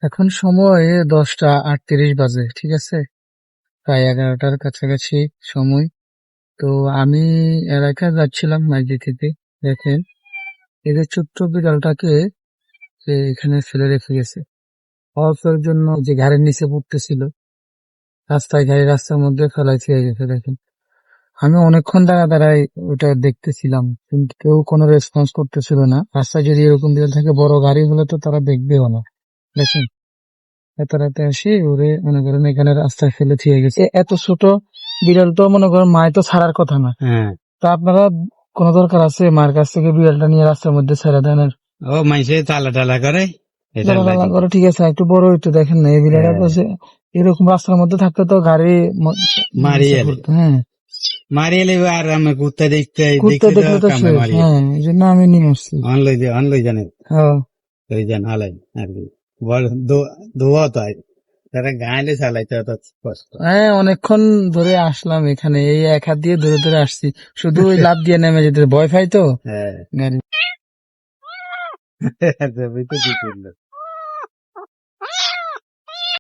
এখন সময় 10টা 38 বাজে, ঠিক আছে, প্রায় 11টার কাছাকাছি সময়। তো আমি এলাকায় যাচ্ছিলাম মাঝে থেকে। দেখেন, এই যে ছোট্ট বিড়ালটাকে এখানে ফেলে রেখে গেছে। অল্পের জন্য যে ঘাড়ের নিচে পড়তেছিল, রাস্তার মধ্যে ফেলাই থেকে গেছে। দেখেন, আমি অনেকক্ষণ দাঁড়ায় ওটা দেখতেছিলাম, কিন্তু কেউ কোনো রেসপন্স করতেছিল না। রাস্তায় যদি এরকম বিড়াল থাকে, বড় গাড়ি হলে তো তারা দেখবেও না। দেখেন, এত রাতে আসি ওরে মনে করেন এখানে রাস্তায় ফেলে থুয়ে গেছে। এত ছোট বিড়াল তো মনে করেন মায় তো ছাড়ার কথা না। হ্যাঁ, তা আপনারা কোন দরকার আছে মার কাছ থেকে বিড়ালটা নিয়ে রাস্তার মধ্যে ছেড়ে দেন? ও মাইসে টালা টালা করে এটা টালা লাগে। করে ঠিক আছে, একটু বড় হইতো। দেখেন না, এই বিড়ালটা তো এরকম রাস্তার মধ্যে থাকতে তো গাড়ি মারি নিচে এলে পড়তো। হ্যাঁ, মারি এলে আর আমি কুত্তা দেখতে কুত্তা দেখতে তো দেখলে তো কামে শেষ। মারি হ্যাঁ, এই জন্য আমি নিয়ে আসছি। অন লই জানে হ্যাঁ, লই জান হালাই আর কি বল দোয়া তাই তারা গাইলে চালাইতে অত কষ্ট। হ্যাঁ, অনেকক্ষণ ধরে আসলাম এখানে, এই এক হাত দিয়ে ধরে ধরে আসছি। শুধু ওই লাফ দিয়ে নেমে যেতে ভয় পাই তো হ্যাঁ গাড়ি। ছবি তো কি করলো।